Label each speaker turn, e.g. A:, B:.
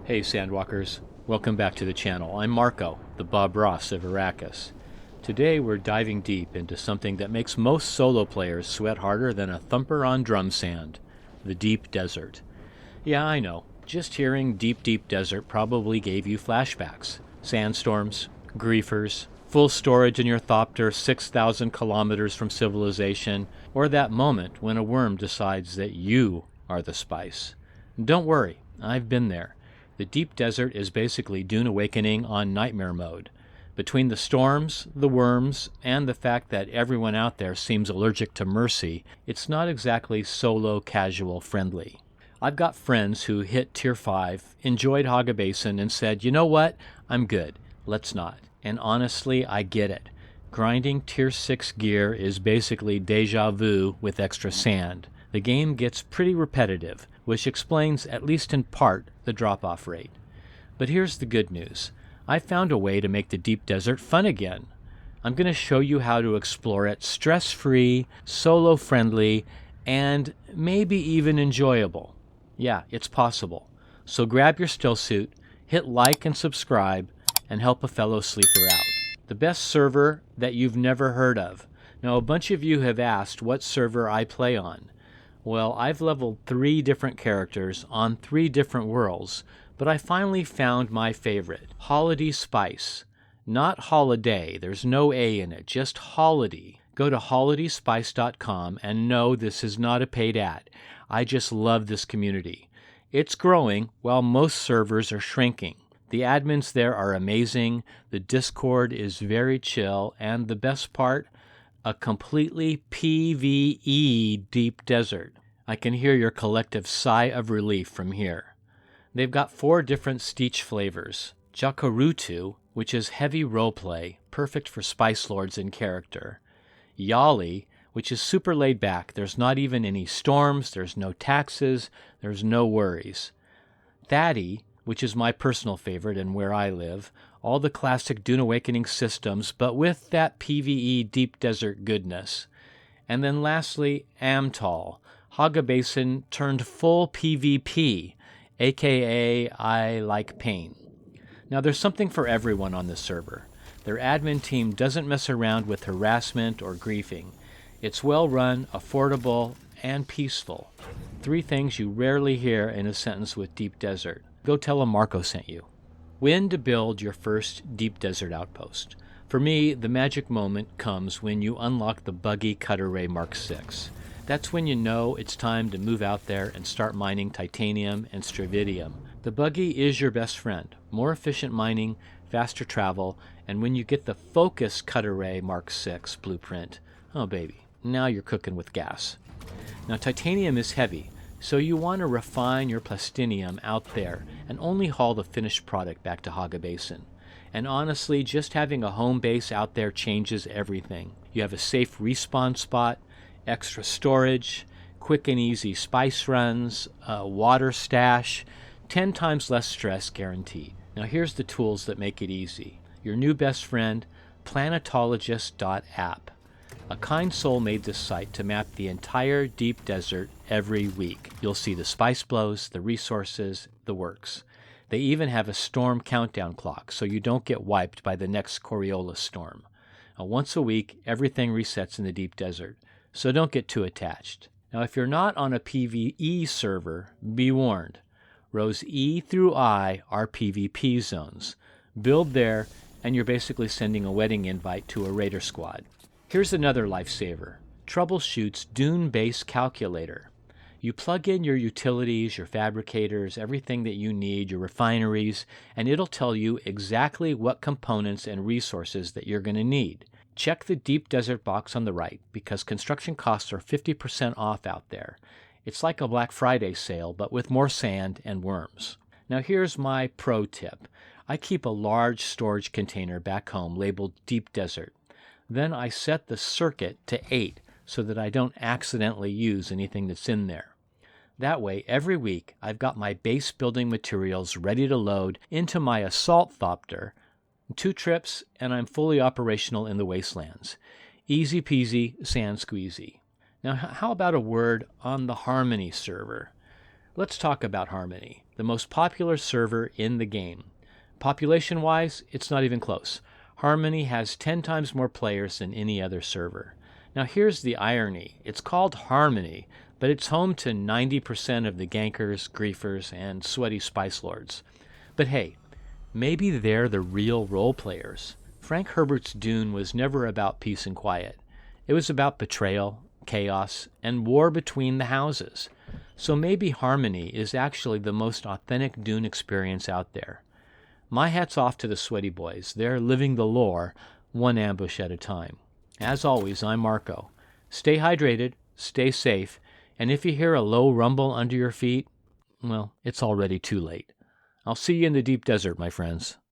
A: Hey Sandwalkers, welcome back to the channel. I'm Marko, the Bob Ross of Arakis. Today we're diving deep into something that makes most solo players sweat harder than a thumper on drum sand, the Deep Desert. Yeah, I know, just hearing Deep Desert probably gave you flashbacks. Sandstorms, griefers, full storage in your thopter 6,000 kilometers from civilization, or that moment when a worm decides that you are the spice. Don't worry, I've been there. The Deep Desert is basically Dune Awakening on nightmare mode. Between the storms, the worms, and the fact that everyone out there seems allergic to mercy, it's not exactly solo casual friendly. I've got friends who hit Tier 5, enjoyed Hagga Basin, and said, you know what, I'm good, let's not. And honestly, I get it. Grinding Tier 6 gear is basically deja vu with extra sand. The game gets pretty repetitive, which explains, at least in part, the drop-off rate. But here's the good news. I found a way to make the Deep Desert fun again. I'm going to show you how to explore it stress-free, solo-friendly, and maybe even enjoyable. Yeah, it's possible. So grab your still suit, hit like and subscribe, and help a fellow sleeper out. The best server that you've never heard of. Now, a bunch of you have asked what server I play on. Well, I've leveled 3 different characters on 3 different worlds, but I finally found my favorite, Holiday Spice. Not holiday, there's no A in it, just holiday. Go to holidayspice.com and no, this is not a paid ad. I just love this community. It's growing while most servers are shrinking. The admins there are amazing, the Discord is very chill, and the best part, a completely PvE Deep Desert. I can hear your collective sigh of relief from here. They've got 4 different Stieth flavors. Jacurutu, which is heavy roleplay, perfect for Spice Lords in character. Yali, which is super laid back. There's not even any storms, there's no taxes, there's no worries. Thaddi, which is my personal favorite and where I live, all the classic Dune Awakening systems, but with that PvE Deep Desert goodness. And then lastly, Amtal, Hagga Basin turned full PvP, aka I like pain. Now there's something for everyone on this server. Their admin team doesn't mess around with harassment or griefing. It's well run, affordable, and peaceful. 3 things you rarely hear in a sentence with Deep Desert. Go tell them Marko sent you. When to build your first Deep Desert outpost. For me, the magic moment comes when you unlock the Buggy Cutteray Mk6. That's when you know it's time to move out there and start mining Titanium and Stravidium. The Buggy is your best friend. More efficient mining, faster travel, and when you get the Focus Cutteray Mk6 blueprint, oh baby, now you're cooking with gas. Now Titanium is heavy, so you want to refine your plastinium out there and only haul the finished product back to Hagga Basin. And honestly, just having a home base out there changes everything. You have a safe respawn spot, extra storage, quick and easy spice runs, water stash, 10 times less stress guaranteed. Now here's the tools that make it easy. Your new best friend, planetologist.app. A kind soul made this site to map the entire Deep Desert every week. You'll see the spice blows, the resources, the works. They even have a storm countdown clock so you don't get wiped by the next Coriolis storm. Once a week, everything resets in the Deep Desert, so don't get too attached. Now if you're not on a PvE server, be warned. Rows E through I are PvP zones. Build there, and you're basically sending a wedding invite to a raider squad. Here's another lifesaver. Troubleshoot's Dune Base Calculator. You plug in your utilities, your fabricators, everything that you need, your refineries, and it'll tell you exactly what components and resources that you're going to need. Check the Deep Desert box on the right because construction costs are 50% off out there. It's like a Black Friday sale, but with more sand and worms. Now here's my pro tip. I keep a large storage container back home labeled Deep Desert. Then I set the circuit to 8 so that I don't accidentally use anything that's in there. That way, every week, I've got my base building materials ready to load into my assault thopter. 2 trips, and I'm fully operational in the wastelands. Easy peasy, sand squeezy. Now, how about a word on the Harmony server? Let's talk about Harmony. the most popular server in the game. Population-wise, it's not even close. Harmony has 10 times more players than any other server. Now here's the irony. It's called Harmony, but it's home to 90% of the gankers, griefers, and sweaty spice lords. But hey, maybe they're the real role players. Frank Herbert's Dune was never about peace and quiet. It was about betrayal, chaos, and war between the houses. So maybe Harmony is actually the most authentic Dune experience out there. My hat's off to the sweaty boys. They're living the lore, one ambush at a time. As always, I'm Marko. Stay hydrated, stay safe, and if you hear a low rumble under your feet, well, it's already too late. I'll see you in the deep desert, my friends.